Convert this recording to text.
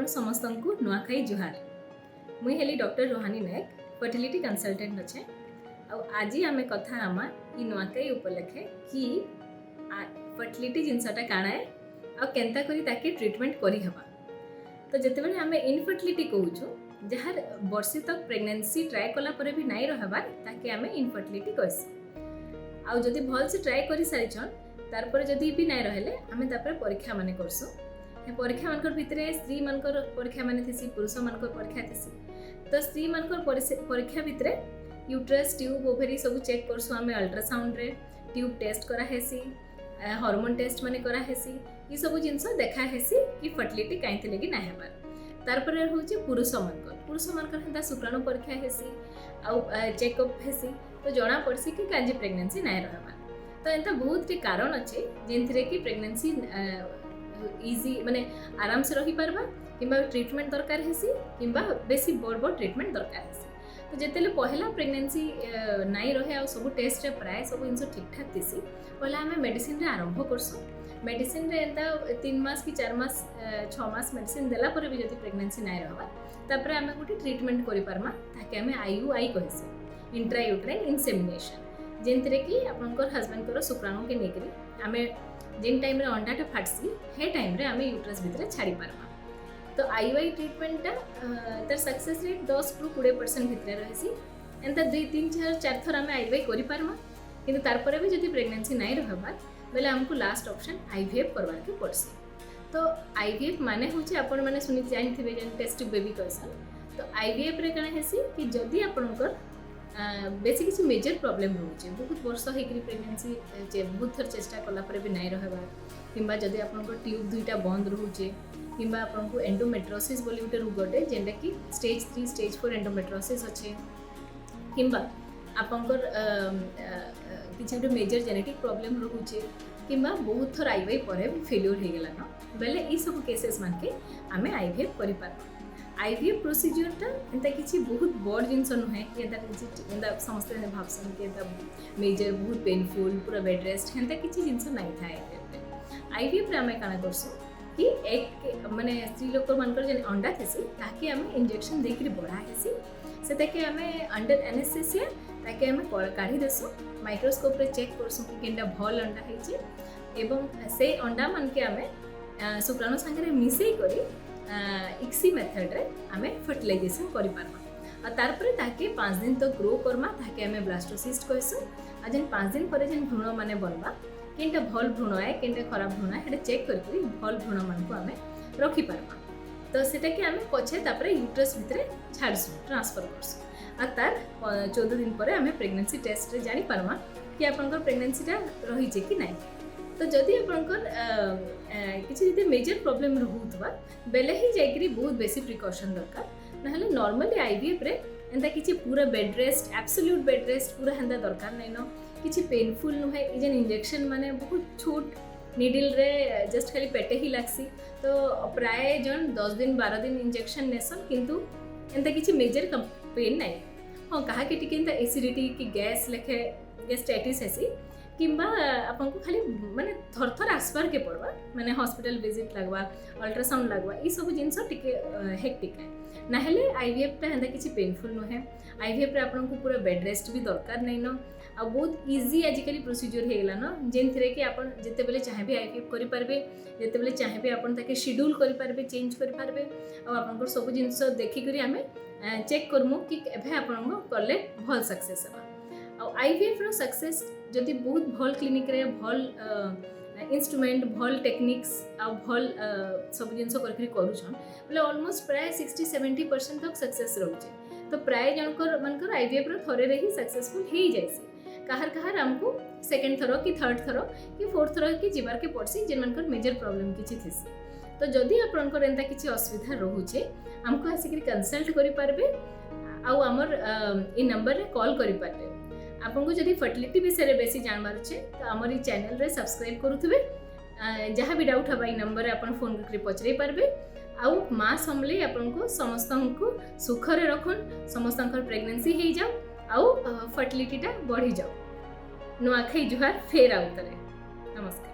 आपण समस्त को नुआखाई जुहार। मुई हेली डॉक्टर रोहानी नायक, फर्टिलिटी कंसल्टेंट अच्छे। आज आम कथा आमा कि नुआखाई उपलक्षे कि फर्टिलिटी जिनसटा काଣା है आ केनता करी ताके ट्रीटमेंट करी हबा। तो जेतेबेले आमे इनफर्टिलिटी कहूछु जहार वर्षे तक प्रेगनेंसी ट्राए कला परे भी नाई रहबार ताके आमे इनफर्टिलिटी कहसी। आ जदि भल से ट्राए करी सारिछन तार पर जदि भी नाई रहले आमे तापर परीक्षा माने करसु। परीक्षा मानकर भितरे स्त्री मानकर परीक्षा माने थिसी, पुरुष मानकर परीक्षा थिसी। तो स्त्री मानकर परीक्षा भितरे यूट्रस, ट्यूब, ओवेरी सब चेक करसु आमे अल्ट्रासाउंड रे। ट्यूब टेस्ट करा हेसी, हार्मोन टेस्ट माने करा हेसी, ये सब जिनस देखा हेसी कि फर्टिलिटी काईथि लगी ना हेबार। तार पर होचे पुरुष मानकर हेता शुक्राणु परीक्षा हेसी आ चेकअप हेसी। तो जणा पड़सी कि काजी प्रेगनेंसी नाय रहबार। तो एंता बहुत टी कारण अछि जेंथिरे कि प्रेगनेंसी इजी माने आराम से रही पारबा किंबा ट्रीटमेंट दरकार हेसी किंबा बेसी बड़ ट्रीटमेंट दरकार हेसी। तो जेतेले पहला प्रेगनेंसी नाई रहे आ सब टेस्ट रे प्राय सब जिनस ठीक ठाक थिसी पहला हमें मेडिसिन रे आरंभ करसु। मेडिसिन रे एंता 3 मास कि 4 मास 6 मास मेडिसिन देला पर भी जदि प्रेगनेंसी नाई रहबा तापर हमें गोटे ट्रीटमेंट करि पारमा ताकि हमें IUI कहसी, इंट्रा यूट्राइन इंसेमिनेशन। जेंतिरे कि आपनकर हस्बैंड को शुक्राणु के नेकरी हमें जिन टाइम रे अंडाटा फाटसी हे टाइम रे हमें यूट्रस भितरे छाड़ी पारमा। तो IUI ट्रीटमेंट तार सक्सेस रेट 10-20% भितरे रहसी। एंता 2-3-4 थर हमें IUI करि पारमा किंतु तार पर भी जदि प्रेगनेंसी नाई रहबार बेले हमको लास्ट ऑप्शन IVF करबार के पड़सी। तो IVF माने होचे आपण माने सुनि जानिथिबे जे टेस्ट ट्यूब बेबी कहसन। तो IVF रे कना हेसी कि जदि आपनकर बेसी किसी मेजर प्रॉब्लम रोचे, बहुत वर्ष होकर प्रेगनेंसी बहुत थर चेष्टा कला पर भी नाई रहबार किंबा जदि आपनकर ट्यूब दुईटा बंद रोचे किंबा आपनको एंडोमेट्रोसिस बोली गोटे रोगटे जेनटा कि स्टेज 3 स्टेज 4 एंडोमेट्रोसिस अच्छे किंबा आपनकर किसी गोटे मेजर जेनेटिक प्रॉब्लम रोचे किंबा बहुत थर IVI पर फेल्योर हो गला न बेले ई सब केसेस मान के आमे IVF करि पारबा। IVF प्रोसीजरटा एंता किसी बहुत बड़ जिनस नुहे कि एंता समस्त भावसन कि एंता मेजर बहुत पेनफुल पूरा बेड रेस्ट हेंता किसी जिनस नाई था। IVF रे आमे काना करसु कि एक माने स्त्री लोक मानकर जे अंडा थेसी ताके आमे इंजेक्शन देकरी बढ़ा हेसी से ताके आमे अंडर एनेस्थेसिया ताके आमे काढी देसु। माइक्रोस्कोप रे चेक करसु कि केनटा भल अंडा हेची एवं से अंडा मान के आमे शुक्राणु संगे मिसई करी इक्सी मेथड रे आमे फर्टिलाइजेशन करि पारमा। आ तार परे ताके 5 दिन तक ग्रो करमा ताके आमे ब्लास्टोसिस्ट कहसु। आ जेन 5 दिन परे जेन भ्रूण माने बनबा केनटा भल भ्रूण है केनटा खराब भ्रूण है हेटा चेक करके भल भ्रूण मान को आमे रखि पारमा। तो सेटा के आमे पछे तापरे यूट्रस भितरे छाडसु ट्रांसफर करसु। आ तार 14 दिन परे आमे प्रेगनेंसी टेस्ट रे जानि पारमा कि आपनकर प्रेगनेंसीटा रही जे कि नाही। तो जदि आपनकर किसी जदि मेजर प्रॉब्लम रहउतबा बेले ही जाइकरी बहुत बेसी प्रिकॉशन दरकार नहले नॉर्मली IVF रे एंता किसी पूरा bed rest absolute bed rest पूरा हेंदा दरकार नै न किसी पेनफुल नुहे। इजन इंजेक्शन माने बहुत छोट नीडल रे जस्ट खाली पेटे ही लागसी। तो प्राय जन 10 दिन 12 दिन इंजेक्शन नेसन किंतु एंता किसी मेजर पेन नै। हाँ कहा कि टिके एंता एसिडिटी कि गैस लेखे गैस्ट्राइटिस हेसी किंबा आपन को खाली माने थर आसबार के पड़वा माने हॉस्पिटल विजिट लगवा अल्ट्रासाउंड लगवा ई सब जिनस टिके हेक्टिक है ना हेले IVF टा हेंदा किसी पेनफुल नुहे। IVF रे आपन को पूरा बेड रेस्ट भी दरकार नै न आ बहुत इजी आजिकली प्रोसीजर हे गेला न जेनथिरे कि आपन जते बेले चाहे भी IVF करि पारबे जते बेले चाहे भी आपन ताके शेड्यूल करि पारबे चेंज करि पारबे आ आपन को सब जिनस देखि करी हमें चेक करमु कि एभे आपन को करले भल सक्सेस हेबा। आ IVF रो सक्सेस जदि बहुत भल क्लिनिक रे भल इंस्ट्रूमेंट भल टेक्निक्स आ भल सब जिनस करके करूछन बोले ऑलमोस्ट प्राय 60-70% तक सक्सेस रहउचे। तो प्राय जनकर मानकर IVF रो थरे रे ही सक्सेसफुल हे जायसी। कहार हमको सेकंड थरो कि थर्ड थरो कि फोर्थ थरो कि जीवार के पड़सी जेन मानकर मेजर प्रॉब्लम किछि थिसी। तो जदि आपनकर एंता किछि असुविधा रहउचे हमको आसिकरी कंसल्ट करि पारबे आ हमर ई नंबर रे कॉल करि पारबे। आपको जदि फर्टिलिटी विषय रे बेसी जानबार छे तो हमर ई चैनल रे सब्सक्राइब करूथबे। जहाँ भी डाउट हबा ई नंबर रे अपन फोन करके पचरे पारबे। आउ माँ समले आपको समस्त को सुख रे रखन समस्त प्रेगनेंसी हो जाओ आउ फर्टिलिटीटा बढ़ी जाओ। नुआखाई जुहार फेर आउतरे। नमस्कार।